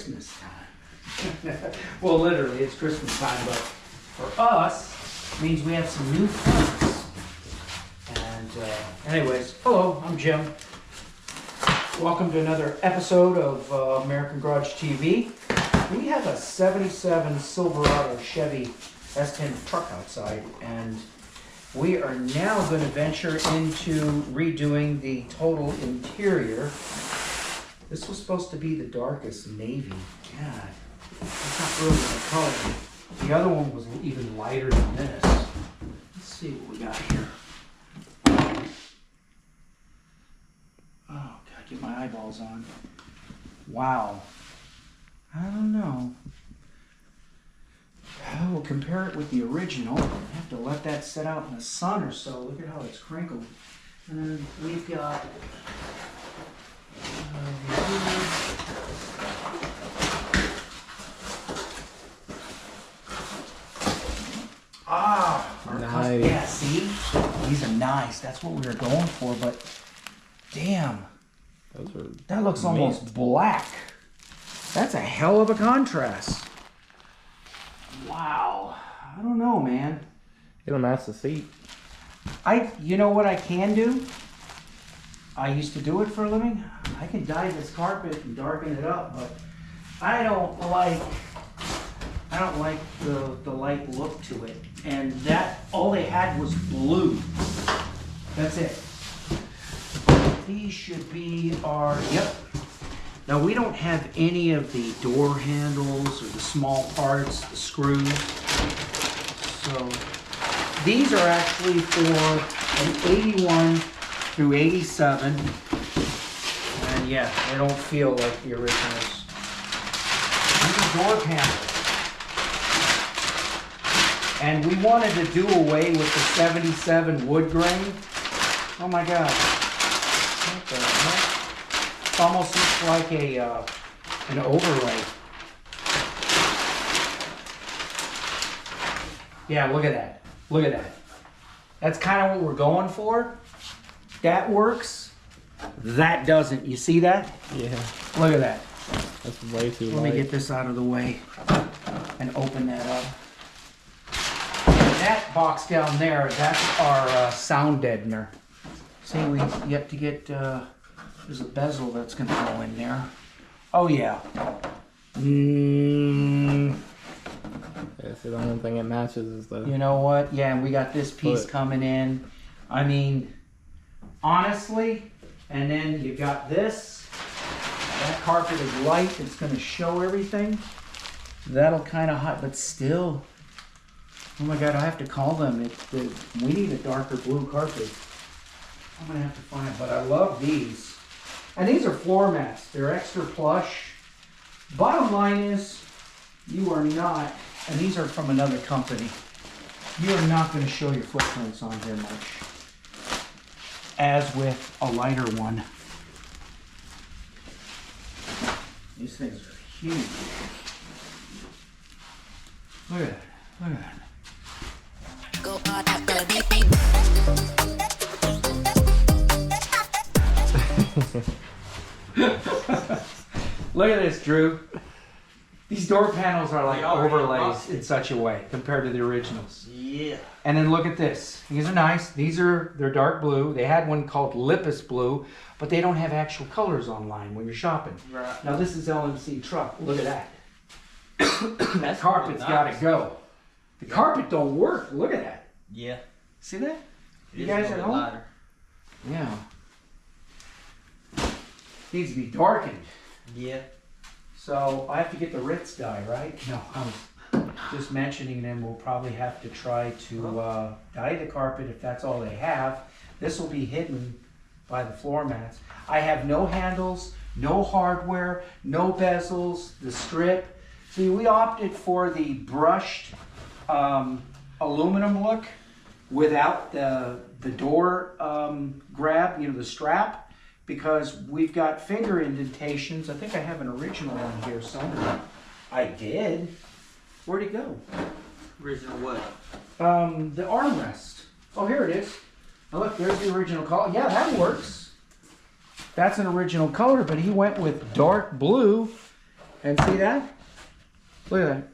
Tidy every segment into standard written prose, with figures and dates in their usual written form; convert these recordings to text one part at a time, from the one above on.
Christmas time. Well, literally, it's Christmas time, but for us, it means we have some new friends. And anyways, hello, I'm Jim. Welcome to another episode of American Garage TV. We have a 77 Silverado Chevy S10 truck outside, and we are now going to venture into redoing the total interior. This was supposed to be the darkest navy. God, that's not really the color. The other one was even lighter than this. Let's see what we got here. Oh, God, get my eyeballs on. Wow. I don't know. We'll compare it with the original. I have to let that sit out in the sun or so. Look at how it's crinkled. And then we've got nice. Yeah, see? These are nice. That's what we were going for, but damn. That looks almost black. That's a hell of a contrast. Wow. I don't know, man. It'll match the seat. You know what I can do? I used to do it for a living. I can dye this carpet and darken it up, but I don't like the light look to it. And that, all they had was blue. That's it. These should be our, yep. Now we don't have any of the door handles or the small parts, the screws. So these are actually for an 81 through 87. And yeah, they don't feel like the originals. These are door panels. And we wanted to do away with the 77 wood grain. Oh my God. What the heck? It almost looks like an overlay. Yeah, look at that. Look at that. That's kind of what we're going for. That works. That doesn't. You see that? Yeah. Look at that. That's way too Let light. me get this out of the way and open that up. That box down there, that's our sound deadener. See, we yet to get, there's a bezel that's going to go in there. Oh, yeah. Yeah, so the only thing it matches is the... You know what? Yeah, and we got this piece coming in. I mean, honestly, and then you got this. That carpet is light. It's going to show everything. That'll kind of hide, but still... Oh my God, I have to call them. We need a darker blue carpet. I'm gonna have to find it, but I love these. And these are floor mats. They're extra plush. Bottom line is, you are not, and these are from another company, you are not gonna show your footprints on here much. As with a lighter one. These things are huge. Look at that, look at that. Look at this, Drew. These door panels are like overlays in such a way compared to the originals. Yeah. And then look at this. These are nice. They're dark blue. They had one called Lipus Blue, but they don't have actual colors online when you're shopping. Right. Now this is LMC truck. Look at that. That carpet's really got nice. to go. The carpet don't work. Look at that. Yeah. See that? You It is guys a at little home? lighter. Yeah. Needs to be darkened. Yeah. So I have to get the Ritz dye, right? No, I was just mentioning them. We'll probably have to try to dye the carpet if that's all they have. This will be hidden by the floor mats. I have no handles, no hardware, no bezels, the strip. See, we opted for the brushed aluminum look without the door grab, the strap. Because we've got finger indentations. I think I have an original one here somewhere. I did. Where'd it go? Original what? The armrest. Oh, here it is. Oh, look, there's the original color. Yeah, that works. That's an original color, but he went with dark blue And see that? Look at that.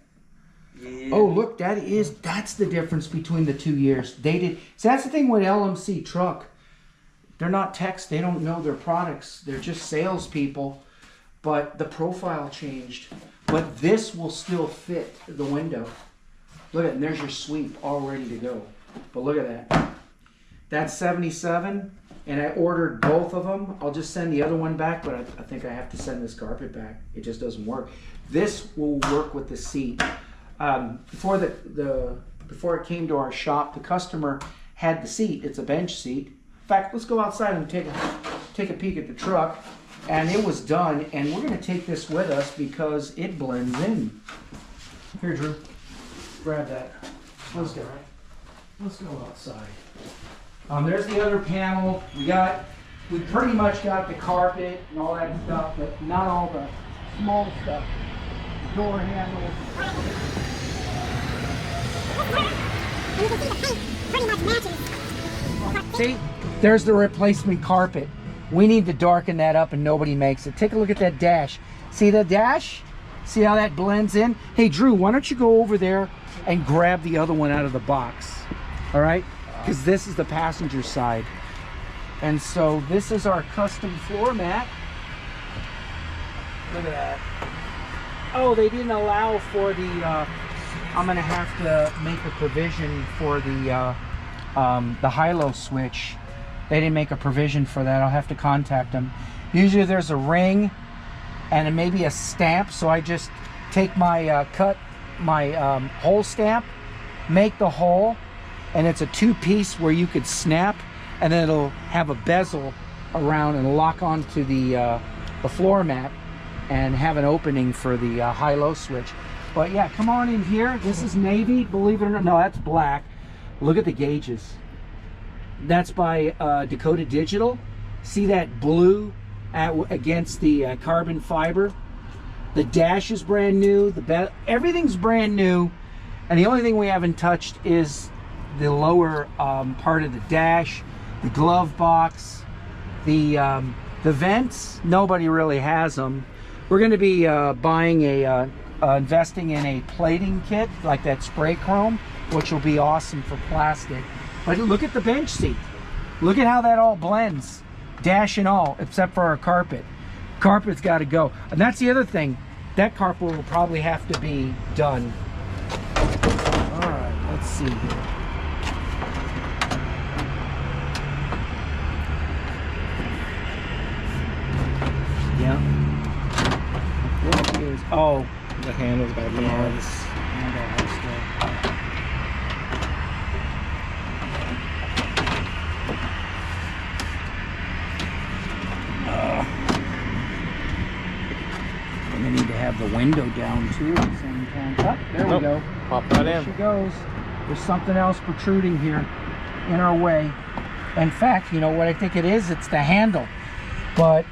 Yeah. Oh, look, that's the difference between the 2 years. They did. So that's the thing with LMC Truck. They're not techs. They don't know their products. They're just salespeople. But the profile changed. But this will still fit the window. Look at it. And there's your sweep all ready to go. But look at that. That's 77. And I ordered both of them. I'll just send the other one back. But I think I have to send this carpet back. It just doesn't work. This will work with the seat. Before it came to our shop, the customer had the seat. It's a bench seat. In fact, let's go outside and take a peek at the truck. And it was done. And we're going to take this with us because it blends in. Here, Drew. Grab that. Let's go. Let's go outside. There's the other panel. We pretty much got the carpet and all that stuff, but not all the small stuff. Door handles. See, there's the replacement carpet. We need to darken that up and nobody makes it. Take a look at that dash. See the dash? See how that blends in? Hey Drew, why don't you go over there and grab the other one out of the box? All right? Because this is the passenger side. And so this is our custom floor mat. Look at that. Oh, they didn't allow for the, I'm gonna have to make a provision for the high-low switch. They didn't make a provision for that. I'll have to contact them. Usually there's a ring and maybe a stamp, so I just take my hole stamp, make the hole, and it's a two-piece where you could snap, and then it'll have a bezel around and lock onto the floor mat and have an opening for the high-low switch. But yeah, come on in here. This is navy, believe it or not. No, that's black. Look at the gauges. That's by Dakota Digital. See that blue against the carbon fiber? The dash is brand new. Everything's brand new. And the only thing we haven't touched is the lower part of the dash, the glove box, the vents. Nobody really has them. We're going to be buying investing in a plating kit like that spray chrome, which will be awesome for plastic. But look at the bench seat. Look at how that all blends, dash and all, except for our carpet. Carpet's got to go. And that's the other thing. That carpet will probably have to be done. All right, let's see here. Yeah. What is, oh, The handle's got to be yeah, on. this handle has to. And they need to have the window down too at the same time. Oh, there we go. Pop that There in. she goes. There's something else protruding here in our way. In fact, you know what I think it is? It's the handle. But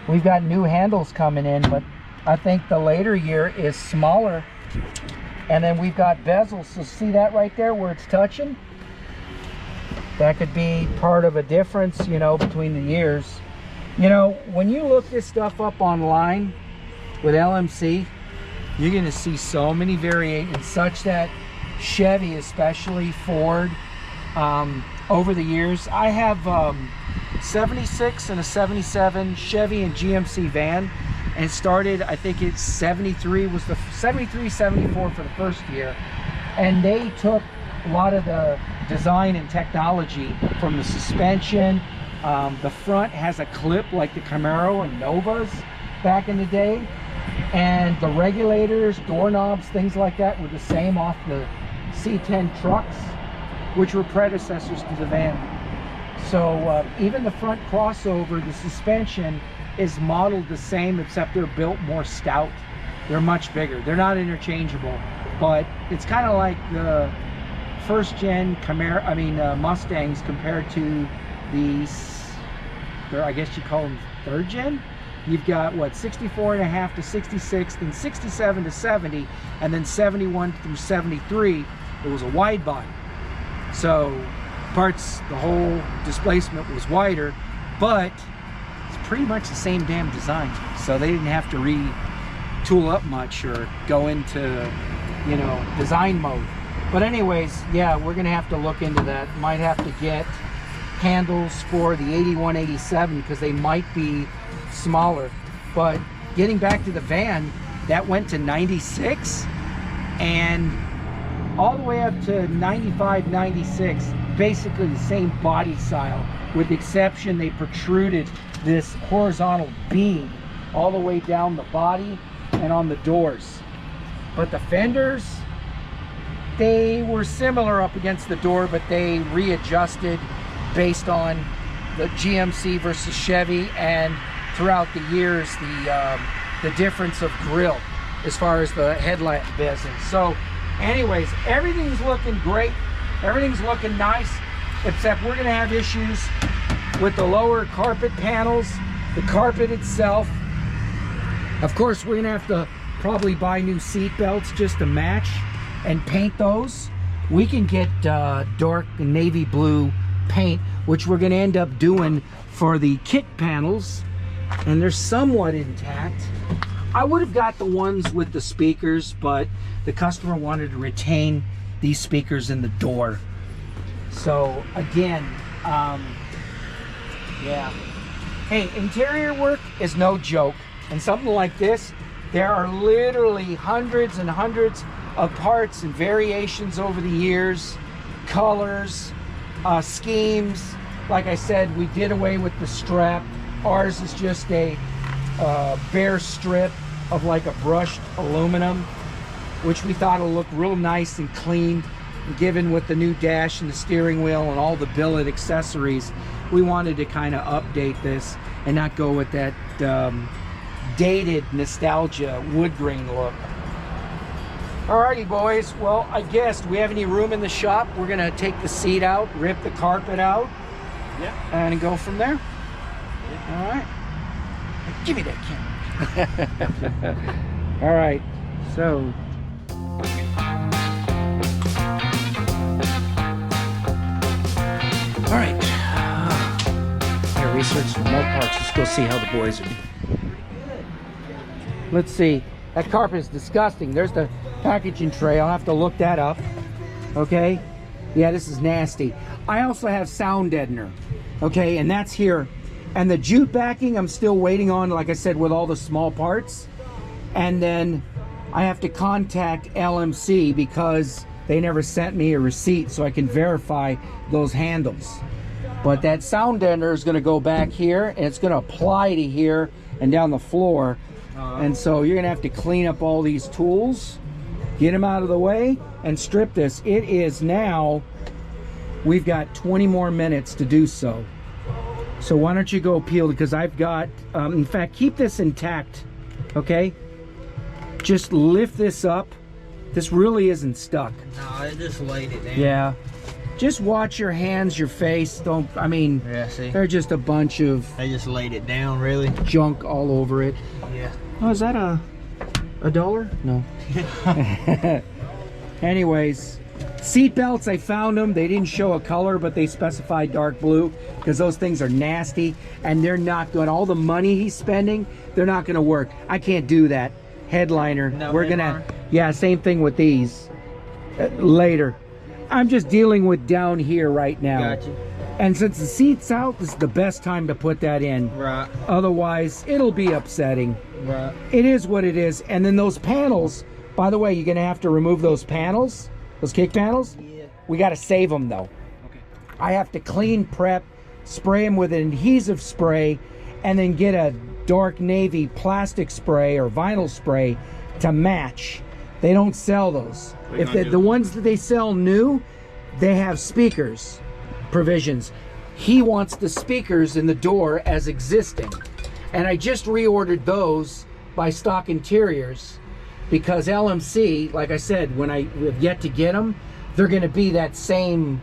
we've got new handles coming in, but I think the later year is smaller. And then we've got bezels. So see that right there where it's touching? That could be part of a difference, you know, between the years. You know, when you look this stuff up online with LMC, you're going to see so many variations, such that Chevy, especially Ford, over the years, I have 76 and a 77 Chevy and GMC van, and it started, I think it's 73 was the 73, 74 for the first year, and they took a lot of the design and technology from the suspension. The front has a clip like the Camaro and Novas back in the day, and the regulators, doorknobs, things like that were the same off the C10 trucks, which were predecessors to the van. So even the front crossover, the suspension is modeled the same, except they're built more stout. They're much bigger. They're not interchangeable, but it's kind of like the first gen Camaro, Mustangs compared to these, I guess you call them third gen. You've got what, 64.5 to 66, then 67 to 70, and then 71 through 73. It was a wide body. So the whole displacement was wider, but it's pretty much the same damn design. So they didn't have to tool up much or go into, you know, design mode. But anyways, yeah, we're gonna have to look into that. Might have to get handles for the 8187 because they might be smaller. But getting back to the van, that went to 96 and all the way up to 95, 96, basically the same body style, with the exception they protruded this horizontal beam all the way down the body and on the doors. But the fenders, they were similar up against the door, but they readjusted based on the GMC versus Chevy, and throughout the years the difference of grill as far as the headlight business. So anyways, everything's looking great, everything's looking nice, except we're gonna have issues with the lower carpet panels, the carpet itself. Of course, we're gonna have to probably buy new seat belts just to match and paint those. We can get dark navy blue paint, which we're going to end up doing for the kick panels, and they're somewhat intact. I would have got the ones with the speakers, but the customer wanted to retain these speakers in the door. So again, yeah. Hey, interior work is no joke, and something like this, there are literally hundreds and hundreds of parts and variations over the years, colors, schemes. Like I said, we did away with the strap. Ours is just a bare strip of like a brushed aluminum, which we thought will look real nice and clean. And given with the new dash and the steering wheel and all the billet accessories, we wanted to kind of update this and not go with that dated nostalgia wood grain look. Alrighty boys, well, I guess, do we have any room in the shop? We're gonna take the seat out, rip the carpet out, and go from there. All right, give me that camera. All right, so all right, gotta research some more parts. Let's go see how the boys are doing. Let's see, that carpet is disgusting. There's the packaging tray. I'll have to look that up. Okay, yeah, this is nasty. I also have sound deadener, okay, and that's here. And the jute backing I'm still waiting on, like I said, with all the small parts. And then I have to contact LMC because they never sent me a receipt so I can verify those handles. But that sound deadener is going to go back here, and it's going to apply to here and down the floor. And so you're going to have to clean up all these tools, get them out of the way, and strip this. It is now, we've got 20 more minutes to do so. So why don't you go peel, because I've got, in fact, keep this intact, okay? Just lift this up. This really isn't stuck. No, I just laid it down. Yeah. Just watch your hands, your face. Don't, I mean, Yeah, see? they're just a bunch of I just laid it down, really. junk all over it. Yeah. Oh, is that a dollar? No. Anyways, seat belts, I found them. They didn't show a color, but they specified dark blue because those things are nasty and they're not good. All the money he's spending, they're not going to work. I can't do that. Headliner. No, we're going to, yeah, same thing with these later. I'm just dealing with down here right now. Gotcha. And since the seat's out, this is the best time to put that in. Right. Otherwise, it'll be upsetting. Right. It is what it is. And then those panels, by the way, you're going to have to remove those panels, those kick panels. Yeah. We got to save them though. Okay. I have to clean, prep, spray them with an adhesive spray, and then get a dark navy plastic spray or vinyl spray to match. They don't sell those. If the ones that they sell new, they have speakers provisions. He wants the speakers in the door as existing. And I just reordered those by Stock Interiors because LMC, like I said, when I have yet to get them, they're going to be that same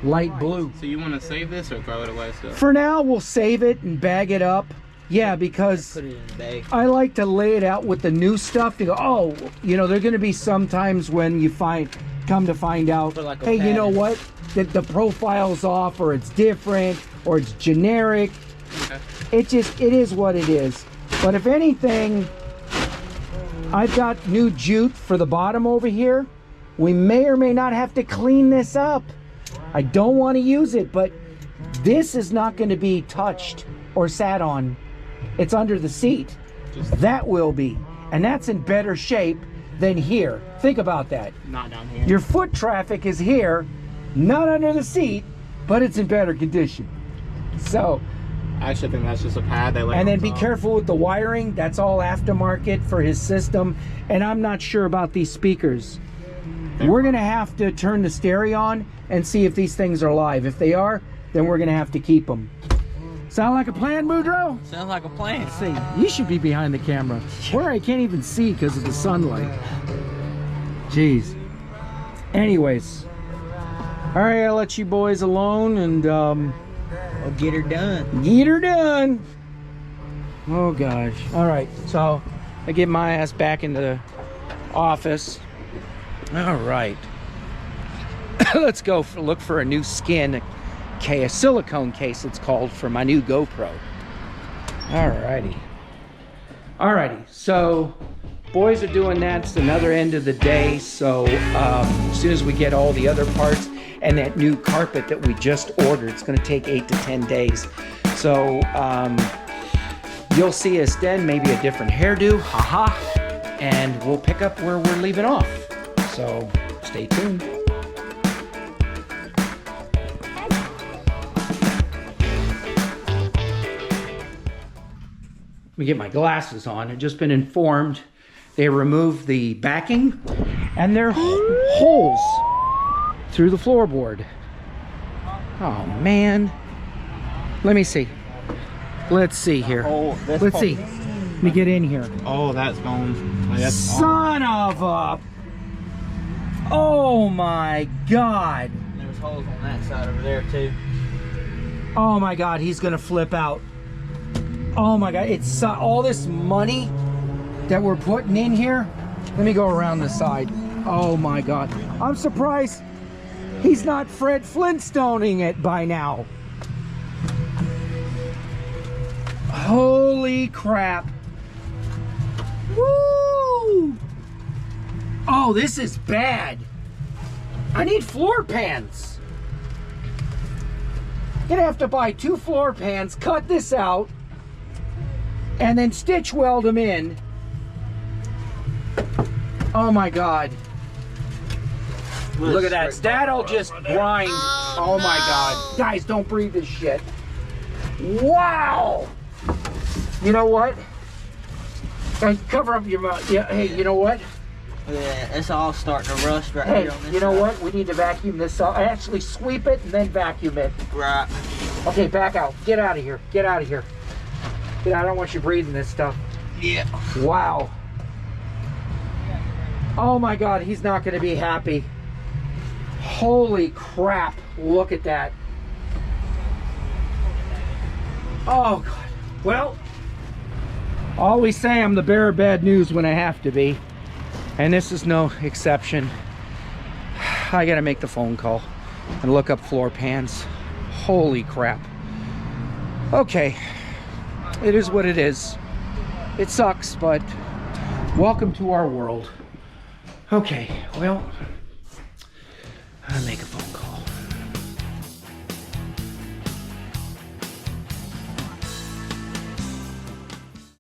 light blue. So you want to save this or throw it away still? For now, we'll save it and bag it up. Yeah, because Put it in the bag. I like to lay it out with the new stuff to go, oh, you know, there are going to be some times when you come to find out, Put like a hey, you know pattern. what? That the profile's off, or it's different, or it's generic. Okay. It is what it is. But if anything, I've got new jute for the bottom over here. We may or may not have to clean this up. I don't want to use it, but this is not going to be touched or sat on. It's under the seat. That will be. And that's in better shape than here. Think about that. Not down here. Your foot traffic is here, not under the seat, but it's in better condition. So, I actually think that's just a pad they lay and on then be top. careful with the wiring. That's all aftermarket for his system. And I'm not sure about these speakers. We're gonna have to turn the stereo on and see if these things are live. If they are, then we're gonna have to keep them. Sound like a plan, Boudreaux? Sounds like a plan. Let's see, you should be behind the camera. Where I can't even see because of the sunlight. Jeez. Anyways. All right, I'll let you boys alone and We'll get her done. get her done. Oh gosh. All right, so I get my ass back into the office. All right. Let's go look for a new skin case, a silicone case it's called, for my new GoPro. All righty. All righty, so boys are doing that. It's another end of the day. So as soon as we get all the other parts and that new carpet that we just ordered, it's gonna take 8 to 10 days. So you'll see us then, maybe a different hairdo, haha, and we'll pick up where we're leaving off. So stay tuned. Let me get my glasses on. I've just been informed they removed the backing and there are holes through the floorboard. Oh man. Let me see. Let's see here. Oh, this Let's part- see. Let me get in here. Oh, that's gone. Like, that's Son of a... Oh my God. There's holes on that side over there too. Oh my God, he's gonna flip out. Oh my God, it's all this money that we're putting in here. Let me go around the side. Oh my God. I'm surprised he's not Fred Flintstoning it by now. Holy crap. Woo! Oh, this is bad. I need floor pans. Gonna have to buy 2 floor pans, cut this out, and then stitch weld them in. Oh my God. Look at that. That'll just grind. Oh my God. Guys, don't breathe this shit. Wow. You know what? Guys, cover up your mouth. Yeah, hey, you know what? Yeah, it's all starting to rust right Hey, here on this you know side. what? We need to vacuum this up. Actually sweep it and then vacuum it. Right. Okay, back out. Get out of here. Get out of here. Get out. I don't want you breathing this stuff. Yeah. Wow. Oh my God, he's not going to be happy. Holy crap. Look at that. Oh God. Well, I always say I'm the bearer of bad news when I have to be. And this is no exception. I got to make the phone call and look up floor pans. Holy crap. Okay. It is what it is. It sucks, but welcome to our world. Okay, well, I'll make a phone call.